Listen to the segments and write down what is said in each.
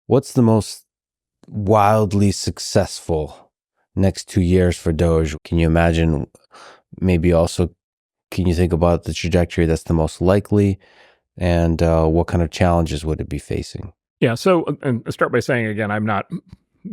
What's the most wildly successful next 2 years for Doge? Can you imagine? Maybe also, can you think about the trajectory that's the most likely, and what kind of challenges would it be facing? Yeah. So, and I'll start by saying again, I'm not.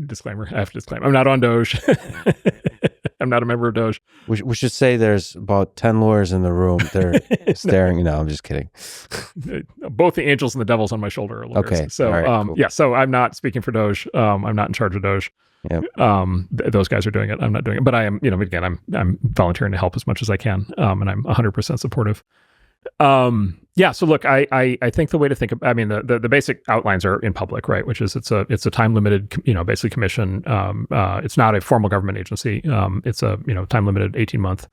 Disclaimer. I have to disclaim. I'm not on Doge. I'm not a member of Doge. We should say there's about 10 lawyers in the room. They're staring. No, I'm just kidding. Both the angels and the devils on my shoulder are lawyers. Okay. So, Cool. yeah. So I'm not speaking for Doge. I'm not in charge of Doge. Yep. Those guys are doing it. I'm not doing it. But I am. Again, I'm volunteering to help as much as I can. And I'm 100% supportive. Yeah. So look, I think the way to think of, the basic outlines are in public, right? Which is it's a time limited, basically commission. It's not a formal government agency. It's a, time limited 18-month.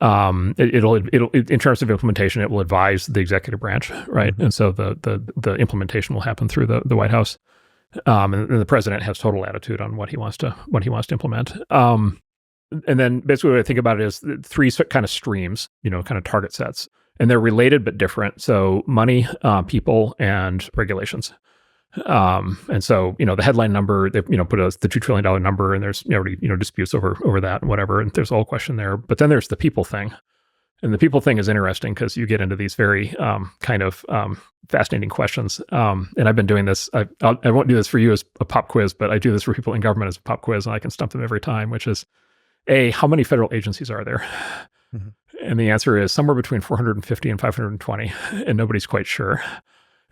It'll in terms of implementation, it will advise the executive branch, right? Mm-hmm. And so the implementation will happen through the White House. And the president has total latitude on what he wants to implement. And then basically what I think about it is three kind of streams, kind of target sets. And they're related but different. So money, people, and regulations. And so, the headline number, they, put the $2 trillion number, and there's already, disputes over that and whatever. And there's a whole question there. But then there's the people thing. And the people thing is interesting because you get into these very fascinating questions. And I've been doing this. I won't do this for you as a pop quiz, but I do this for people in government as a pop quiz, and I can stump them every time, which is, how many federal agencies are there? Mm-hmm. And the answer is somewhere between 450 and 520, and nobody's quite sure.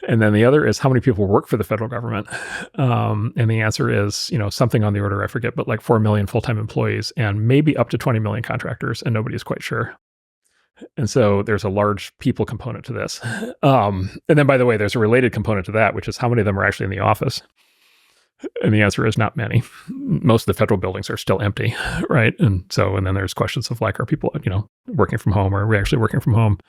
And then the other is how many people work for the federal government. And the answer is, something on the order, I forget, but like 4 million full-time employees and maybe up to 20 million contractors, and nobody's quite sure. And so there's a large people component to this. And then, by the way, there's a related component to that, which is how many of them are actually in the office. And the answer is not many. Most of the federal buildings are still empty, right? And then there's questions of like, are people, working from home, or are we actually working from home?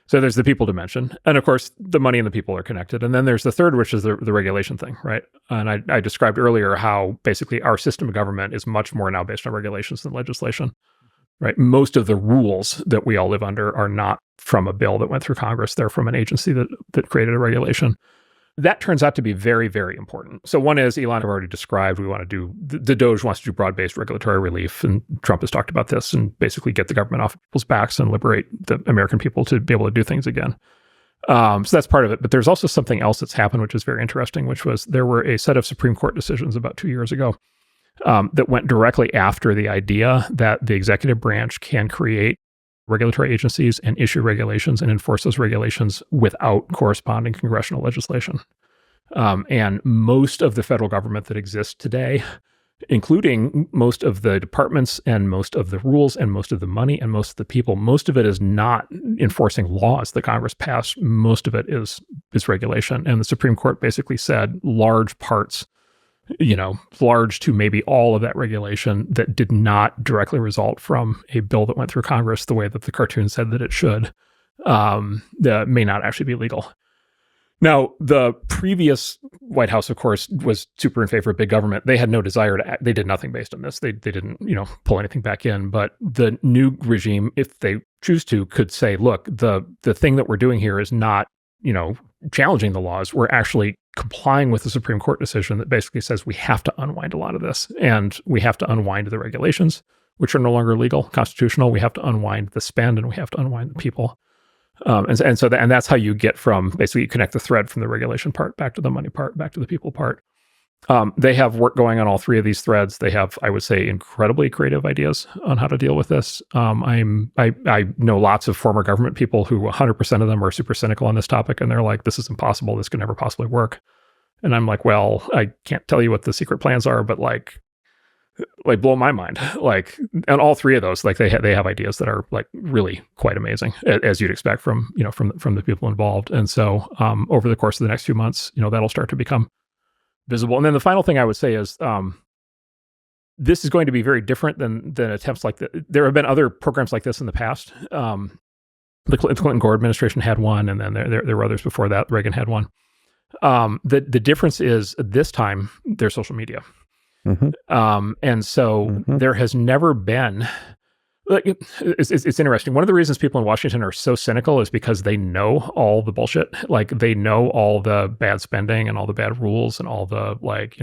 So there's the people dimension. And of course, the money and the people are connected. And then there's the third, which is the regulation thing, right? And I described earlier how basically our system of government is much more now based on regulations than legislation, right? Most of the rules that we all live under are not from a bill that went through Congress. They're from an agency that created a regulation. That turns out to be very, very important. So one is, Elon have already described, we want to do, the Doge wants to do broad-based regulatory relief, and Trump has talked about this, and basically get the government off of people's backs and liberate the American people to be able to do things again. So that's part of it. But there's also something else that's happened, which is very interesting, which was there were a set of Supreme Court decisions about 2 years ago that went directly after the idea that the executive branch can create regulatory agencies and issue regulations and enforce those regulations without corresponding congressional legislation. And most of the federal government that exists today, including most of the departments and most of the rules and most of the money and most of the people, most of it is not enforcing laws that Congress passed. Most of it is regulation. And the Supreme Court basically said large parts, large to maybe all of that regulation that did not directly result from a bill that went through Congress the way that the cartoon said that it should, that may not actually be legal. Now, the previous White House, of course, was super in favor of big government. They had no desire to act. They did nothing based on this. They didn't, pull anything back in. But the new regime, if they choose to, could say, look, the thing that we're doing here is not, challenging the laws. We're actually complying with the Supreme Court decision that basically says we have to unwind a lot of this, and we have to unwind the regulations, which are no longer legal, constitutional. We have to unwind the spend, and we have to unwind the people. And that's how you get from basically you connect the thread from the regulation part back to the money part, back to the people part. They have work going on all three of these threads. They have, I would say, incredibly creative ideas on how to deal with this. I know lots of former government people who 100% of them are super cynical on this topic, and they're like, this is impossible. This could never possibly work. And I'm like, well, I can't tell you what the secret plans are, but like blow my mind. And all three of those, they have ideas that are like really quite amazing, as you'd expect from the people involved. And so over the course of the next few months, that'll start to become visible. And then the final thing I would say is this is going to be very different than attempts like that. There have been other programs like this in the past. The Clinton-Gore administration had one, and then there were others before that. Reagan had one. The difference is this time there's social media. Mm-hmm. And so there has never been Like, it's interesting. One of the reasons people in Washington are so cynical is because they know all the bullshit. Like, they know all the bad spending and all the bad rules and all the, like,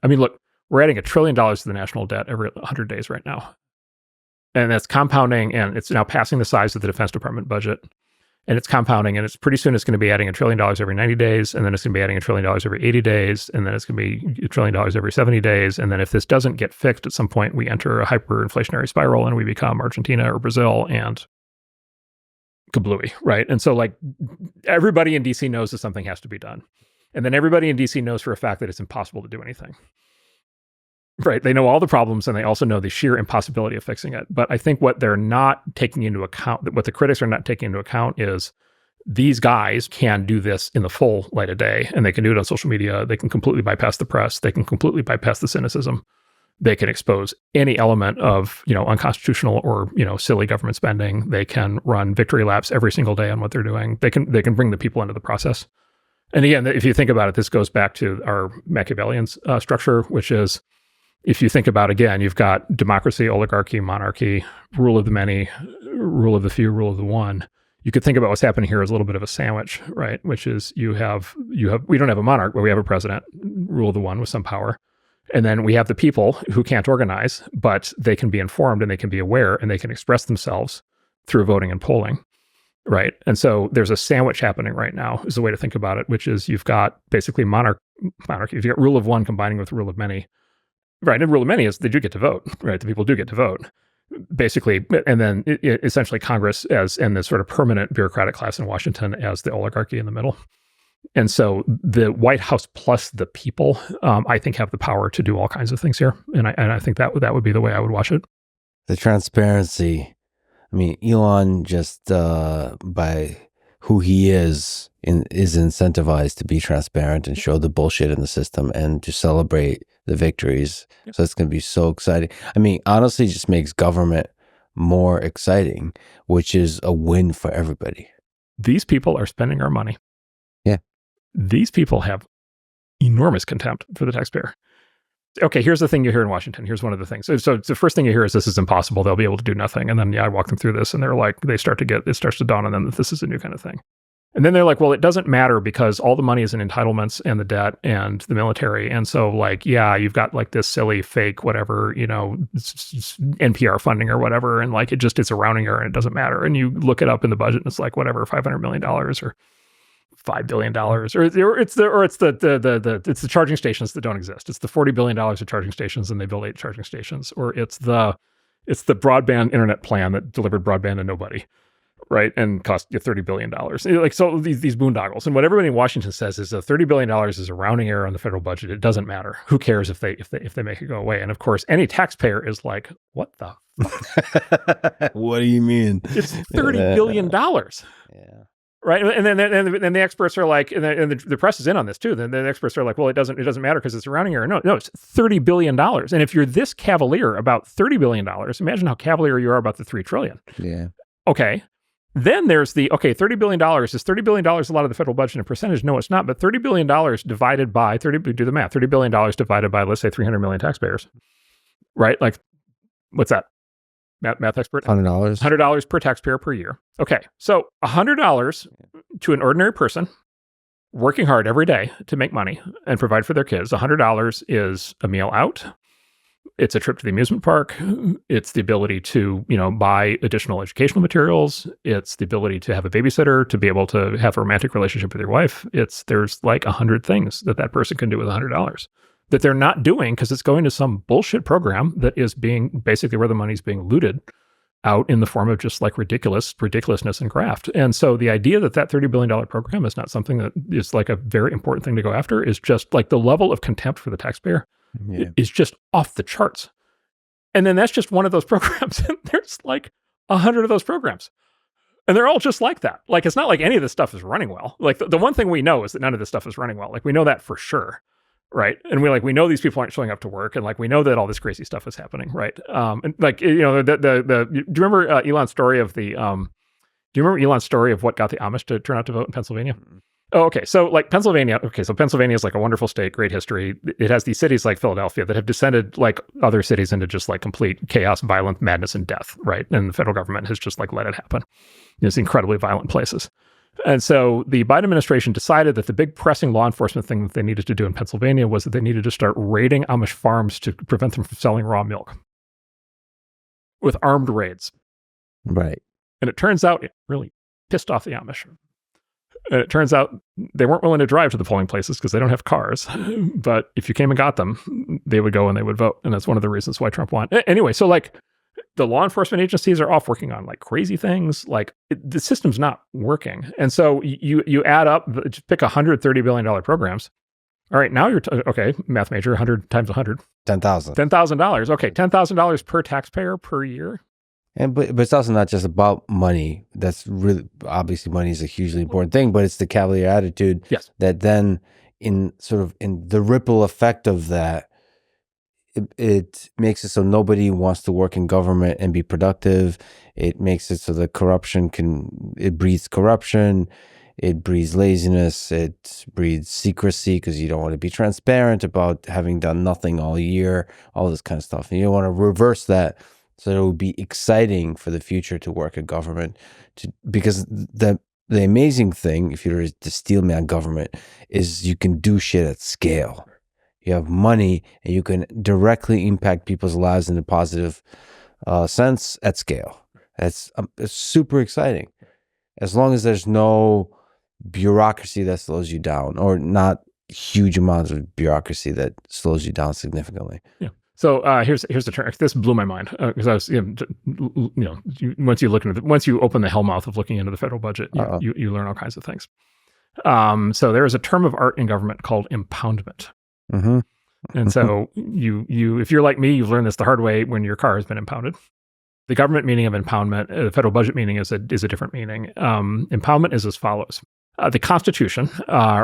I mean, look, we're adding $1 trillion to the national debt every 100 days right now. And that's compounding, and it's now passing the size of the Defense Department budget. And it's compounding, and it's pretty soon it's going to be adding $1 trillion every 90 days, and then it's going to be adding $1 trillion every 80 days, and then it's going to be $1 trillion every 70 days. And then if this doesn't get fixed at some point, we enter a hyperinflationary spiral and we become Argentina or Brazil and kablooey, right? And so, like, everybody in DC knows that something has to be done. And then everybody in DC knows for a fact that it's impossible to do anything. Right. They know all the problems, and they also know the sheer impossibility of fixing it. But I think what they're not taking into account, what the critics are not taking into account, is these guys can do this in the full light of day, and they can do it on social media. They can completely bypass the press. They can completely bypass the cynicism. They can expose any element of, unconstitutional or, silly government spending. They can run victory laps every single day on what they're doing. They can bring the people into the process. And again, if you think about it, this goes back to our Machiavellian structure, which is, if you think about, again, you've got democracy, oligarchy, monarchy, rule of the many, rule of the few, rule of the one. You could think about what's happening here as a little bit of a sandwich, right? Which is we don't have a monarch, but we have a president, rule of the one with some power. And then we have the people who can't organize, but they can be informed and they can be aware and they can express themselves through voting and polling, right? And so there's a sandwich happening right now, is the way to think about it, which is you've got basically monarchy. You've got rule of one combining with rule of many. Right, and rule of many is they do get to vote, right? The people do get to vote, basically, and then essentially Congress and the sort of permanent bureaucratic class in Washington as the oligarchy in the middle. And so the White House plus the people, I think, have the power to do all kinds of things here, and I think that would be the way I would watch it. The transparency. I mean, Elon just by who he is incentivized to be transparent and show the bullshit in the system and to celebrate the victories. Yep. So it's going to be so exciting. I mean, honestly, it just makes government more exciting, which is a win for everybody. These people are spending our money. Yeah. These people have enormous contempt for the taxpayer. Okay, here's the thing you hear in Washington. Here's one of the things. So the first thing you hear is this is impossible. They'll be able to do nothing. And then, I walk them through this and they're like, it starts to dawn on them that this is a new kind of thing. And then they're like, well, it doesn't matter because all the money is in entitlements and the debt and the military. And so, like, you've got like this silly fake, whatever, NPR funding or whatever. And like, it's a rounding error and it doesn't matter. And you look it up in the budget and it's like, whatever, $500 million or $5 billion, or it's the charging stations that don't exist. It's the $40 billion of charging stations and they build 8 charging stations, or it's the broadband internet plan that delivered broadband to nobody. Right, and cost you $30 billion. Like, so these boondoggles, and what everybody in Washington says is that $30 billion is a rounding error on the federal budget. It doesn't matter. Who cares if they make it go away? And of course, any taxpayer is like, what the fuck? What do you mean? It's $30 billion. Yeah. Right, and then the experts are like, and the press is in on this too. Then the experts are like, well, it doesn't matter because it's a rounding error. No, it's $30 billion. And if you're this cavalier about $30 billion, imagine how cavalier you are about the $3 trillion. Yeah. Okay. Then there's $30 billion. Is $30 billion a lot of the federal budget in percentage? No, it's not. But $30 billion divided by, do the math, $30 billion divided by, let's say, 300 million taxpayers, right? Like, what's that? Math expert? $100. $100 per taxpayer per year. Okay, so $100 to an ordinary person working hard every day to make money and provide for their kids. $100 is a meal out. It's a trip to the amusement park. It's the ability to, buy additional educational materials. It's the ability to have a babysitter, to be able to have a romantic relationship with your wife. There's like 100 things that person can do with $100 that they're not doing because it's going to some bullshit program that is being basically where the money's being looted out in the form of just like ridiculousness and graft. And so the idea that $30 billion program is not something that is like a very important thing to go after is just like the level of contempt for the taxpayer is just off the charts. And then that's just one of those programs. And there's like 100 of those programs. And they're all just like that. Like, it's not like any of this stuff is running well. Like, the one thing we know is that none of this stuff is running well. Like, we know that for sure. Right. And we know these people aren't showing up to work. And like, we know that all this crazy stuff is happening. Right. And like, do you remember Elon's story of what got the Amish to turn out to vote in Pennsylvania? Oh, okay. So like Pennsylvania, so Pennsylvania is like a wonderful state, great history. It has these cities like Philadelphia that have descended like other cities into just like complete chaos, violence, madness, and death, right? And the federal government has just like let it happen. It's incredibly violent places. And so the Biden administration decided that the big pressing law enforcement thing that they needed to do in Pennsylvania was that they needed to start raiding Amish farms to prevent them from selling raw milk with armed raids. Right. And it turns out it really pissed off the Amish. And it turns out they weren't willing to drive to the polling places because they don't have cars. But if you came and got them, they would go and they would vote. And that's one of the reasons why Trump won. Anyway, so like the law enforcement agencies are off working on like crazy things. Like the system's not working. And so you add up, just pick $130 billion programs. All right, now you're, okay, math major, 100 times 100. $10,000. $10,000. Okay, $10,000 per taxpayer per year. But it's also not just about money. That's really, obviously money is a hugely important thing, but it's the cavalier attitude Yes. that then in the ripple effect of that, it makes it so nobody wants to work in government and be productive. It makes it so that it breeds corruption. It breeds laziness. It breeds secrecy because you don't want to be transparent about having done nothing all year, all this kind of stuff. And you want to reverse that so that it would be exciting for the future to work in government. Because the amazing thing, if you were to steal me on government, is you can do shit at scale. You have money and you can directly impact people's lives in a positive sense at scale. It's super exciting. As long as there's no bureaucracy that slows you down, or not huge amounts of bureaucracy that slows you down significantly. Yeah. So here's the term. This blew my mind because I was, once you open the hellmouth of looking into the federal budget, you learn all kinds of things. So there is a term of art in government called impoundment. Mm-hmm. And so you if you're like me, you've learned this the hard way when your car has been impounded. The government meaning of impoundment, the federal budget meaning is a different meaning. Impoundment is as follows. The Constitution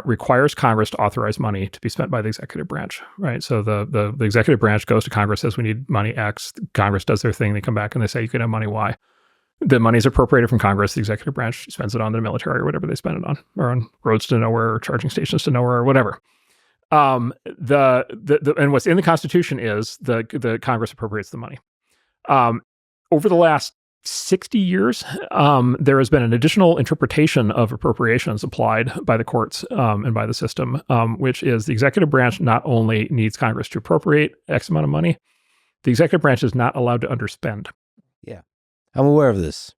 requires Congress to authorize money to be spent by the executive branch, right? So the executive branch goes to Congress, says we need money X. Congress does their thing. They come back and they say you can have money Y. The money is appropriated from Congress. The executive branch spends it on the military or whatever they spend it on, or on roads to nowhere, or charging stations to nowhere, or whatever. And what's in the Constitution is the Congress appropriates the money. Over the last 60 years, there has been an additional interpretation of appropriations applied by the courts and by the system, which is the executive branch not only needs Congress to appropriate X amount of money, the executive branch is not allowed to underspend. Yeah, I'm aware of this.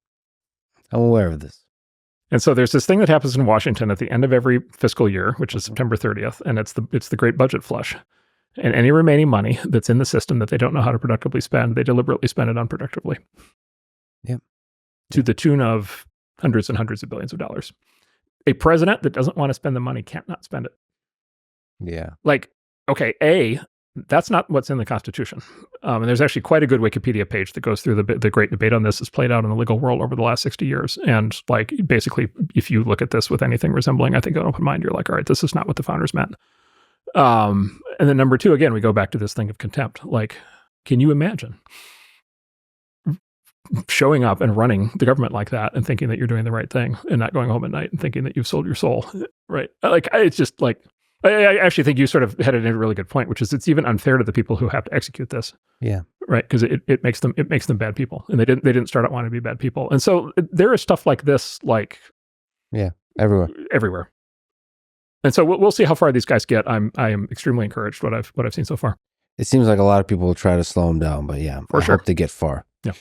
And so there's this thing that happens in Washington at the end of every fiscal year, which is September 30th, and it's the great budget flush. And any remaining money that's in the system that they don't know how to productively spend, they deliberately spend it unproductively. Yep. To the tune of hundreds and hundreds of billions of dollars. A president that doesn't want to spend the money can't not spend it. Yeah. Like, okay, that's not what's in the Constitution. And there's actually quite a good Wikipedia page that goes through the great debate on this that's played out in the legal world over the last 60 years. And like, basically, if you look at this with anything resembling, I think, an open mind, you're like, all right, this is not what the founders meant. And then number two, again, we go back to this thing of contempt. Like, can you imagine showing up and running the government like that and thinking that you're doing the right thing and not going home at night and thinking that you've sold your soul, right? Like, it's just like, I actually think you sort of had a really good point, which is it's even unfair to the people who have to execute this. Yeah. Right. Because it makes them bad people, and they didn't start out wanting to be bad people. And so there is stuff like this, like, yeah, everywhere. And so we'll see how far these guys get. I am extremely encouraged what I've seen so far. It seems like a lot of people will try to slow them down, but yeah, For sure. hope they get far. Yeah.